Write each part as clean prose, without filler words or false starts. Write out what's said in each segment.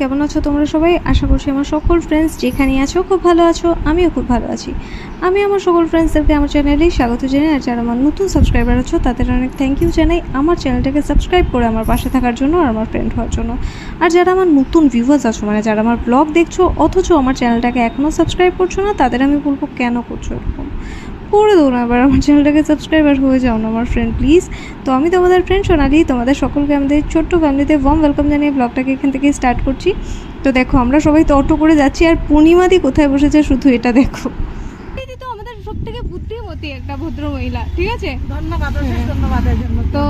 কেমন আছো তোমরা সবাই? আশা করছি আমার সকল ফ্রেন্ডস যেখানে আছো খুব ভালো আছো। আমিও খুব ভালো আছি। আমি আমার সকল ফ্রেন্ডসদেরকে আমার চ্যানেলে স্বাগত জানাই। আর যারা আমার নতুন সাবস্ক্রাইবার আছো তাদের অনেক থ্যাংক ইউ জানাই আমার চ্যানেলটাকে সাবস্ক্রাইব করে আমার পাশে থাকার জন্য আর আমার ফ্রেন্ড হওয়ার জন্য। আর যারা আমার নতুন ভিউয়ার্স আছো, মানে যারা আমার ব্লগ দেখছো অথচ আমার চ্যানেলটাকে এখনও সাবস্ক্রাইব করছো না, তাদের আমি বলবো কেন করছো এরকম? করে দেবো না, এবার আমার চ্যানেলটাকে সাবস্ক্রাইবার হয়ে যাও না আমার ফ্রেন্ড প্লিজ। তো আমি তোমাদের ফ্রেন্ড সোনালি, তোমাদের সকলকে আমাদের ছোট্ট ফ্যামিলিতে ওয়ার্ম ওয়েলকাম জানিয়ে ব্লগটাকে এখান থেকে স্টার্ট করছি। তো দেখো আমরা সবাই তো অটো করে যাচ্ছি, আর পূর্ণিমাদি কোথায় বসেছে শুধু এটা দেখো। দিদি তো আমাদের সব থেকে বুদ্ধিমতী একটা ভদ্র মহিলা, ঠিক আছে? ধন্যবাদ, ধন্যবাদের জন্য। তো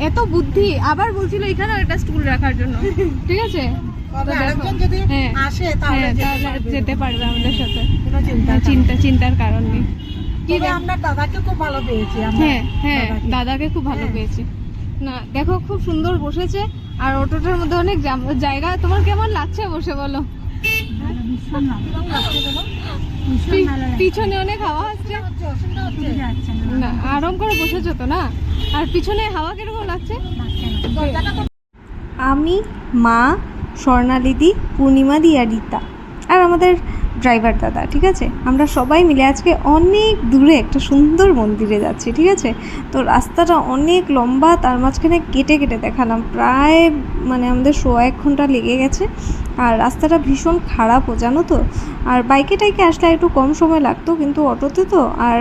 এত বুদ্ধি, আবার বলছিল এখানে একটা স্টুল রাখার জন্য, ঠিক আছে? যেতে পারবে আমাদের সাথে, চিন্তার কারণ নেই। আপনার দাদাকে খুব ভালো পেয়েছি। হ্যাঁ দাদাকে খুব ভালো পেয়েছি। না দেখো খুব সুন্দর বসেছে, আর অটোটার মধ্যে অনেক জায়গা। তোমার কেমন লাগছে বসে বলো? পিছনে অনেক হাওয়া হচ্ছে না, আরাম করে বসেছো তো না? আর পিছনে হাওয়া কিরকম লাগছে? আমি, মা, স্বর্ণালিদি, পূর্ণিমাদি আর রীতা আর আমাদের ড্রাইভার দাদা, ঠিক আছে? আমরা সবাই মিলে আজকে অনেক দূরে একটা সুন্দর মন্দিরে যাচ্ছি, ঠিক আছে? তো রাস্তাটা অনেক লম্বা, তার মাঝখানে কেটে কেটে দেখালাম, প্রায় মানে আমাদের 1.5 ঘন্টা লেগে গেছে। আর রাস্তাটা ভীষণ খারাপও জানো তো। আর বাইকে টাইকে আসলে একটু কম সময় লাগতো, কিন্তু অটোতে তো আর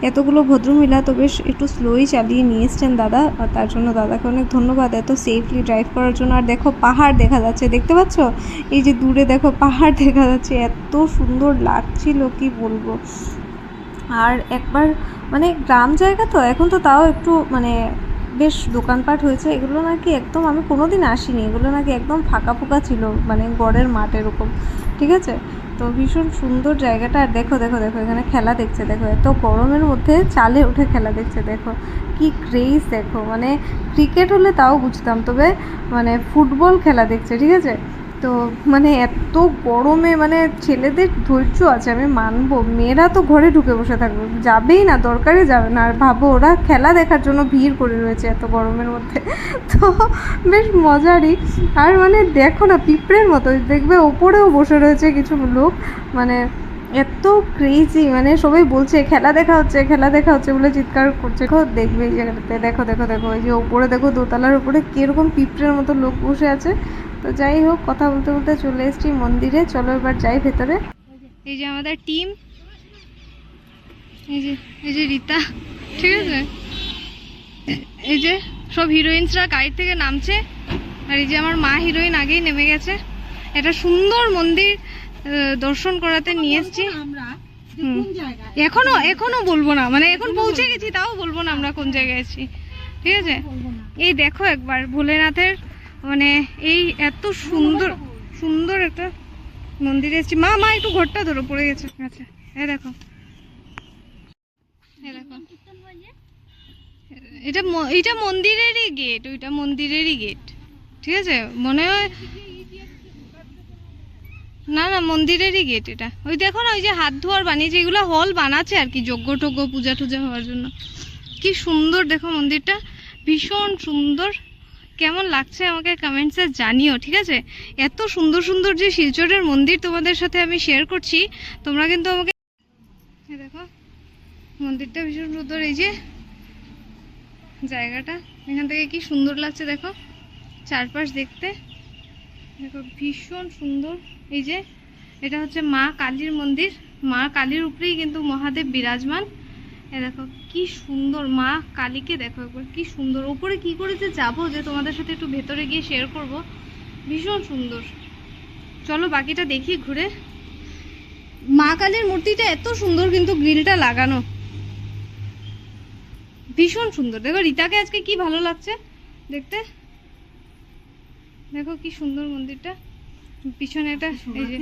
এতগুলো ভদ্রমহিলা তো বেশ একটু স্লোই চালিয়ে নিয়ে এসছেন দাদা, আর তার জন্য দাদাকে অনেক ধন্যবাদ এত সেফলি ড্রাইভ করার জন্য। আর দেখো পাহাড় দেখা যাচ্ছে, দেখতে পাচ্ছ? এই যে দূরে দেখো পাহাড় দেখা যাচ্ছে, এত সুন্দর লাগছিল কি বলবো। আর একবার মানে গ্রাম জায়গা তো এখন তো তাও একটু মানে বেশ দোকানপাট হয়েছে, এগুলো নাকি একদম আমি কোনো দিন আসিনি, এগুলো নাকি একদম ফাঁকা ফাঁকা ছিল, মানে গড়ের মাঠ এরকম, ঠিক আছে? তো ভীষণ সুন্দর জায়গাটা। আর দেখো দেখো দেখো এখানে খেলা দেখছে, দেখো এত গরমের মধ্যে চালে উঠে খেলা দেখছে, দেখো কি ক্রেজ দেখো। মানে ক্রিকেট হলে তাও বুঝতাম, তবে মানে ফুটবল খেলা দেখছে, ঠিক আছে? তো মানে এত গরমে মানে ছেলেদের ধৈর্য আছে আমি মানবো, মেয়েরা তো ঘরে ঢুকে বসে থাকবে, যাবেই না, দরকারে যাবে না। আর ভাবো ওরা খেলা দেখার জন্য ভিড় করে রয়েছে এত গরমের মধ্যে, তো বেশ মজারই। আর মানে দেখো না পিঁপড়ের মতো দেখবে ওপরেও বসে রয়েছে কিছু লোক, মানে এত ক্রেজি, মানে সবাই বলছে খেলা দেখা হচ্ছে খেলা দেখা হচ্ছে বলে চিৎকার করছে। দেখবে এই জায়গাটাতে দেখো দেখো দেখো এই যে ওপরে দেখো দোতলার উপরে কীরকম পিঁপড়ের মতো লোক বসে আছে। তো যাই হোক কথা বলতে বলতে চলে এসেছি মন্দিরে, চলো এবার যাই ভেতরে। এই যে আমাদের টিম, এই যে রীতা, ঠিক আছে? এই যে সব হিরোইন্সরা গাড়ি থেকে নামছে, আর এই যে আমার মা হিরোইন আগেই নেমে গেছে। এটা সুন্দর মন্দির দর্শন করাতে নিয়ে এসেছি। এখনো বলবো না, মানে এখন পৌঁছে গেছি তাও বলবো না আমরা কোন জায়গায় আছি, ঠিক আছে? এই দেখো একবার ভোলেনাথের, মানে এই এত সুন্দর সুন্দর একটা মন্দিরে এসেছি। মা মা একটু ঘরটা ধরো, পড়ে গেছে। আচ্ছা এই দেখো, এটা মন্দিরেরই গেট, ওইটা মন্দিরেরই গেট, ঠিক আছে? মনে হয় না না মন্দিরেরই গেট এটা। ওই দেখো না, ওই যে হাত ধোয়ার বানিয়েছে, এগুলো হল বানাচ্ছে আর কি, যজ্ঞ টজ্ঞ পূজা টুজা হওয়ার জন্য। কি সুন্দর দেখো মন্দিরটা, ভীষণ সুন্দর। কেমন লাগছে আমাকে কমেন্টসে জানিও, ঠিক আছে? এত সুন্দর সুন্দর যে শিলচরের মন্দির তোমাদের সাথে আমি শেয়ার করছি, তোমরা কিন্তু আমাকে দেখো মন্দিরটা ভীষণ সুন্দর। এই যে জায়গাটা এখান থেকে কি সুন্দর লাগছে দেখো, চারপাশ দেখতে দেখো ভীষণ সুন্দর। এই যে এটা হচ্ছে মা কালীর মন্দির, মা কালীর উপরেই কিন্তু মহাদেব বিরাজমান। এ দেখো কি সুন্দর, মা কালীকে দেখো একবার কি সুন্দর। ওপরে কি করে যে যাবো, যে তোমাদের সাথে একটু ভেতরে গিয়ে শেয়ার করব, ভীষণ সুন্দর। চলো বাকিটা দেখি ঘুরে। মা কালীর মূর্তিটা এত সুন্দর, কিন্তু গ্রিলটা লাগানো ভীষণ সুন্দর। দেখো রীতাকে আজকে কি ভালো লাগছে দেখতে, দেখো কি সুন্দর মন্দিরটা। পিছনে এটা এই যে,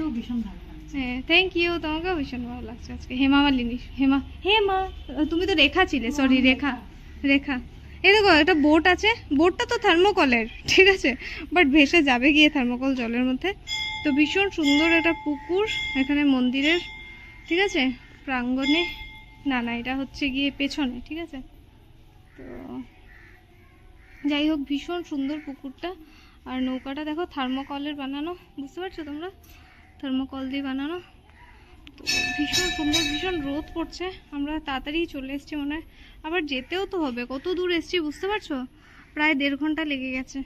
হ্যাঁ থ্যাংক ইউ, তোমাকেও ভীষণ ভালো লাগছে আজকে। হেমা মালিনী, হেমা তুমি তো রেখা ছিলে, সরি রেখা। এই দেখো একটা বোট আছে, বোটটা তো থার্মোকলের, ঠিক আছে? বাট ভেসে যাবে গিয়ে থার্মোকল জলের মধ্যে। তো ভীষণ সুন্দর একটা পুকুর এখানে মন্দিরের, ঠিক আছে? প্রাঙ্গণে, না না এটা হচ্ছে গিয়ে পেছনে, ঠিক আছে? তো যাই হোক ভীষণ সুন্দর পুকুরটা। আর নৌকাটা দেখো থার্মোকলের বানানো, বুঝতে পারছো তোমরা, থার্মোকল দিয়ে বানানো। তো ভীষণ সুন্দর, ভীষণ রোদ পড়ছে, আমরা তাড়াতাড়ি চলে এসেছি মনে হয়। আবার যেতেও তো হবে, কত দূর এসেছি বুঝতে পারছো, প্রায় 1.5 ঘন্টা লেগে গেছে।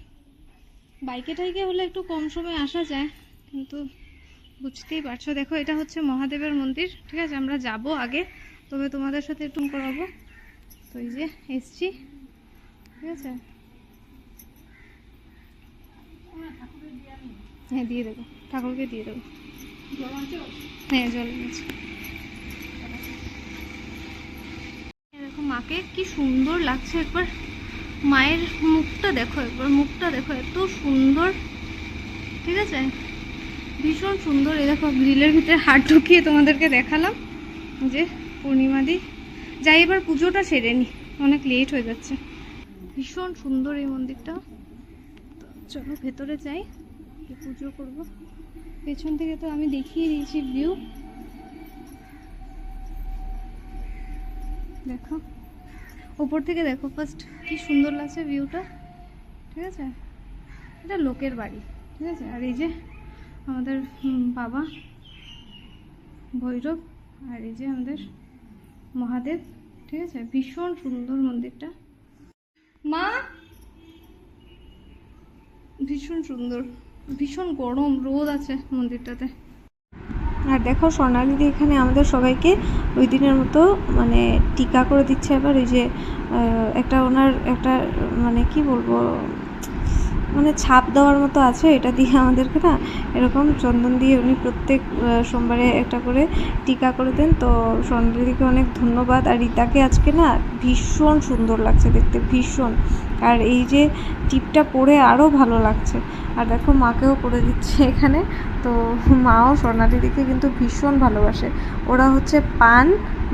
বাইকে টাইকে হলে একটু কম সময় আসা যায়, কিন্তু বুঝতেই পারছো। দেখো এটা হচ্ছে মহাদেবের মন্দির, ঠিক আছে, আমরা যাব আগে, তবে তোমাদের সাথে একটু করাবো। তো এই যে এসছি, ঠিক আছে। হ্যাঁ দিয়ে দেবো, ঠাকুরকে দিয়ে দেবো। হ্যাঁ জল এনেছি। দেখো মাকে কি সুন্দর লাগছে, একবার মায়ের মুখটা দেখো, একবার মুখটা দেখো, এত সুন্দর, ঠিক আছে, ভীষণ সুন্দর। এই দেখো গ্রিলের ভিতরে হাত ঢুকিয়ে তোমাদেরকে দেখালাম যে পূর্ণিমা দি। যাই এবার পুজোটা সেরে নি, অনেক লেট হয়ে যাচ্ছে। ভীষণ সুন্দর এই মন্দিরটা, চলো ভেতরে যাই, পুজো করব। পেছন থেকে তো আমি দেখিয়ে দিয়েছি ভিউ, দেখো উপর থেকে দেখো ফার্স্ট কি সুন্দর লাগছে ভিউটা, ঠিক আছে। এটা লোকের বাড়ি, ঠিক আছে। আর এই যে আমাদের বাবা ভৈরব, আর এই যে আমাদের মহাদেব, ঠিক আছে। ভীষণ সুন্দর মন্দিরটা, মা ভীষণ সুন্দর, ভীষণ গরম রোদ আছে মন্দিরটাতে। আর দেখো স্বর্ণালীদি এখানে আমাদের সবাইকে ওই দিনের মতো মানে টিকা করে দিচ্ছে। আবার এই যে একটা ওনার একটা মানে কি বলবো, মানে ছাপ দেওয়ার মতো আছে, এটা দিয়ে আমাদেরকে না এরকম চন্দন দিয়ে উনি প্রত্যেক সোমবারে একটা করে টিকা করে দেন। তো স্বর্ণালীদিকে অনেক ধন্যবাদ। আর রীতাকে আজকে না ভীষণ সুন্দর লাগছে দেখতে, ভীষণ। আর এই যে টিপটা পরে আরও ভালো লাগছে। আর দেখো মাকেও করে দিচ্ছে এখানে। তো মাও স্বর্ণালীদিকে কিন্তু ভীষণ ভালোবাসে। ওরা হচ্ছে পান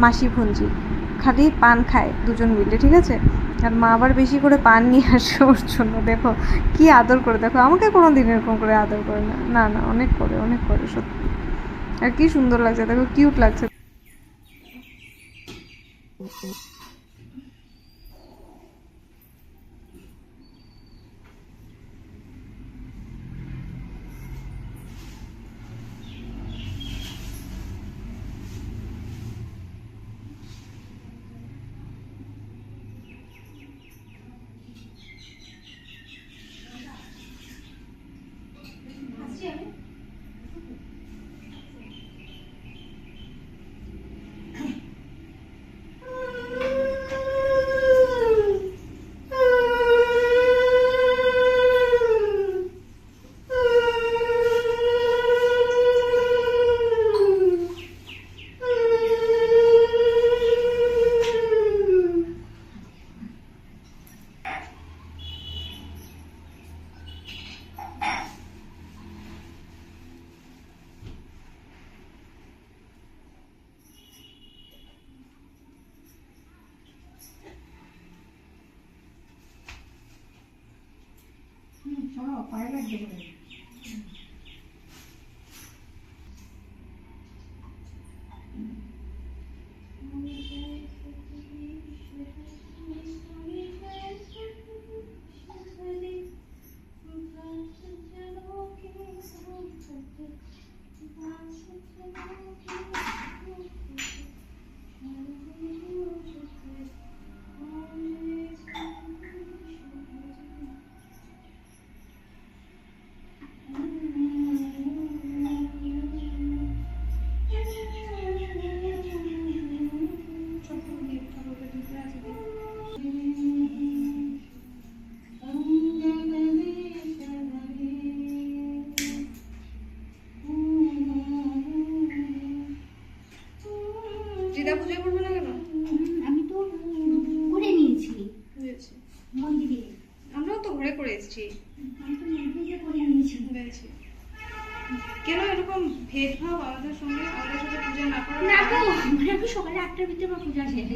মাসি ভঞ্জি, খালি পান খায় দুজন মিলে, ঠিক আছে। আর মা আবার বেশি করে পান নিয়ে আসে ওর জন্য। দেখো কি আদর করে, দেখো আমাকে কোনো দিন এরকম করে আদর করে না, না না অনেক করে, অনেক করে সত্যি। আর কি সুন্দর লাগছে, দেখো কিউট লাগছে। পায়ে লাগবে। দিদা পুজো করবে না কেন? আমি তো করে নিয়েছি বুঝেছি, মন্দিরে, আমরাও তো ঘরে করে এসেছি। আমি তো মন্দিরে করে নিয়েছি। বুঝেছি। কেন এরকম ভেদভাব আমাদের সঙ্গে, আমাদের সাথে পূজা না করা? না তো আমি সকালে 8টার ভিতরে আমার পূজা শেষ।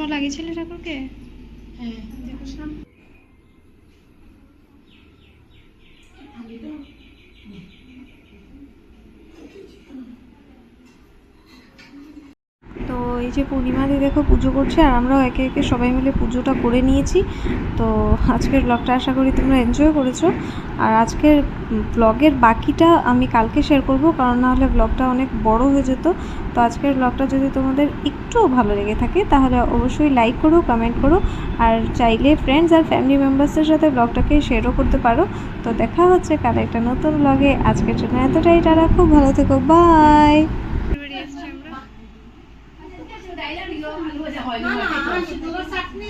ফল লাগিয়েছিলে ঠাকুরকে? হ্যাঁ দেখেছিলাম। তো এই যে পূর্ণিমাদি দেখো পুজো করছে, আর আমরাও একে একে সবাই মিলে পুজোটা করে নিয়েছি। তো আজকের ব্লগটা আশা করি তোমরা এনজয় করেছো। আর আজকের ব্লগের বাকিটা আমি কালকে শেয়ার করব, কারণ নাহলে ব্লগটা অনেক বড় হয়ে যেত। তো আজকের ব্লগটা যদি তোমাদের একটুও ভালো লেগে থাকে তাহলে অবশ্যই লাইক করো, কমেন্ট করো, আর চাইলে ফ্রেন্ডস আর ফ্যামিলি মেম্বার্সদের সাথে ব্লগটাকে শেয়ারও করতে পারো। তো দেখা হচ্ছে কাল একটা নতুন ব্লগে। আজকের জন্য এতটাই, টাটা, খুব ভালো থেকো, বাই। না না, আর শুধু চাটনি